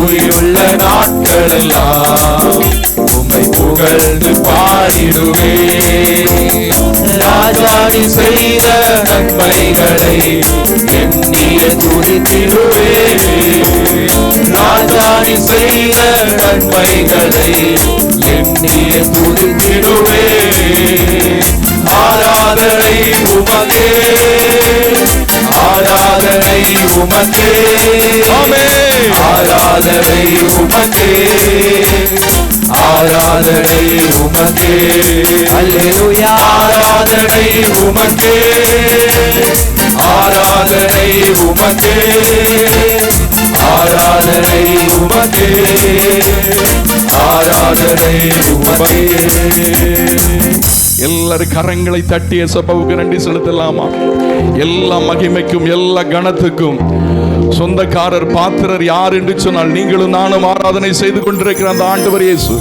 உயிருள்ள நாட்களெல்லாம் உம்மை புகழ்ந்து பாடிடுவே. ராஜாடி செய்த நன்மைகளை எண்ணிய துதித்திடுவே. ராஜாடி செய்த நன்மைகளை எண்ணிய துதித்திடுவே. ஆராதனை உமக்கே, ஆராதனை உமக்கே, ஆராதனை உமக்கே, ஆராதனை உமக்கே. அல்லேலூயா. ஆராதனை உமக்கே, ஆராதனை உமக்கே, ஆராதனை உமக்கே, ஆராதனை உமக்கே. எல்லாரும் கரங்களை தட்டி இயேசுவுக்கு நன்றி செலுத்தலாமா? எல்லா மகிமைக்கும் எல்லா கணத்துக்கும் சொந்தக்காரர் பாத்திரர் யார் என்று சொன்னால் நீங்களும் நானும் ஆராதனை செய்து கொண்டிருக்கிற அந்த ஆண்டவர் இயேசு,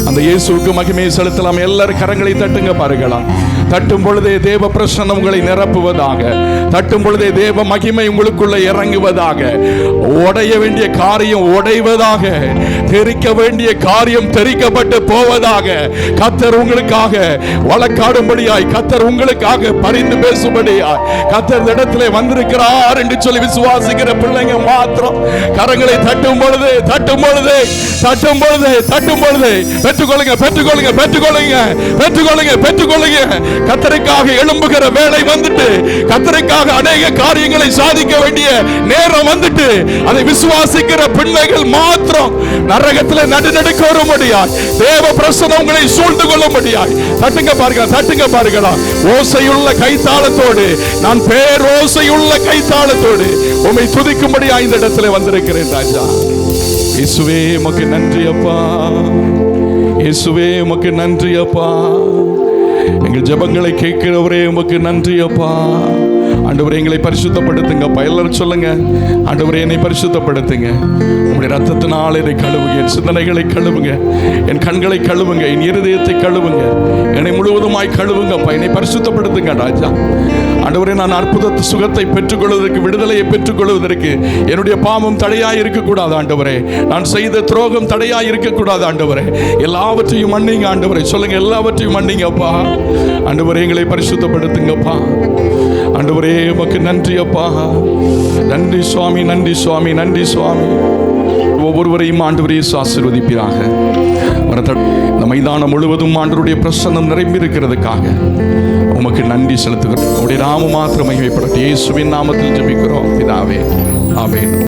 அந்த இயேசுவுக்கு மகிமையை செலுத்தலாம். எல்லாரும் கரங்களை தட்டுங்க பாருங்களாம். தட்டும் பொழுதே தேவ பிரசன்னம் உங்களை நிரப்புவதாக, தட்டும் பொழுதே தேவ மகிமை உங்களுக்குள்ள இறங்குவதாக, உடைய வேண்டிய காரியம் உடைவதாக, தெரிக்க வேண்டிய காரியம் தெரிக்கப்பட்டு போவதாக, கர்த்தர் உங்களுக்காக வழக்காடும்படியாய், கர்த்தர் உங்களுக்காக பரிந்து பேசும்படியாய் கர்த்தர் இடத்திலே வந்திருக்கிறார் என்று சொல்லி விசுவாசிக்கிற பிள்ளைங்க மாத்திரம் கரங்களை தட்டும் பொழுது தட்டும் பொழுது தட்டும் பொழுது தட்டும் பொழுது பெற்றுக்கொள்ளுங்க, பெற்றுக்கொள்ளுங்க, பெற்றுக்கொள்ளுங்க, பெற்றுக்கொள்ளுங்க, பெற்றுக்கொள்ளுங்க. கர்த்தருக்காக எழும்புகிற வேலை வந்துட்டு, கர்த்தருக்காக அநேக காரியங்களை சாதிக்க வேண்டிய நேரம் வந்துட்டு, அதை விசுவாசிக்கிற பிள்ளைகள் மாத்திரம் நரகத்தில் நடுநடுக்க வரும்படியாய், தேவ பிரசன்னம் உங்களை சூழ்ந்து கொள்ளும்படியாய் தட்டுங்க பாருங்க, தட்டுங்க பாருங்களா. ஓசையுள்ள கைத்தாளத்தோடு, நான் பேரோசையுள்ள கைத்தாளத்தோடு உம்மை துதிக்கும்படியாய் இந்த இடத்துல வந்திருக்கிறேன் ராஜா. இயேசுவே உமக்கு நன்றி அப்பா, இயேசுவே உமக்கு நன்றி அப்பா. எங்கள் ஜெபங்களை கேட்கிறவரே உமக்கு நன்றி அப்பா. ஆண்டவரே எங்களை பரிசுத்தப்படுத்துங்கப்பா. எல்லாரும் சொல்லுங்க, ஆண்டவரே என்னை பரிசுத்தப்படுத்துங்க, உங்களுடைய ரத்தத்தினால் என்னை கழுவுங்க, என் சிந்தனைகளை கழுவுங்க, என் கண்களை கழுவுங்க, என் இருதயத்தை கழுவுங்க, என்னை முழுவதுமாய் கழுவுங்கப்பா. என்னை பரிசுத்தப்படுத்துங்க ராஜா. ஆண்டவரே நான் அற்புத சுகத்தை பெற்றுக்கொள்வதற்கு, விடுதலையை பெற்றுக்கொள்வதற்கு என்னுடைய பாவம் தடையாய் இருக்கக்கூடாது ஆண்டவரே. நான் செய்த துரோகம் தடையாய் இருக்கக்கூடாது ஆண்டவரே. எல்லாவற்றையும் மன்னிங்க ஆண்டவரே. சொல்லுங்க, எல்லாவற்றையும் மன்னிங்கப்பா. ஆண்டவரே எங்களை பரிசுத்தப்படுத்துங்கப்பா. ஆண்டவரே உமக்கு நன்றி அப்பா. நன்றி சுவாமி, நன்றி சுவாமி, நன்றி சுவாமி. ஒவ்வொருவரையும் ஆண்டவரே ஆசீர்வதிப்பீராக. இந்த மைதானம் முழுவதும் ஆண்டவருடைய பிரசன்னம் நிரம்பி இருக்கிறதுக்காக உமக்கு நன்றி செலுத்துகிறோம். உடைய நாமம் மாத்திரம் மகிமைப்படட்டும். இயேசுவின் நாமத்தில் ஜெபிக்கிறோம் பிதாவே, ஆமென்.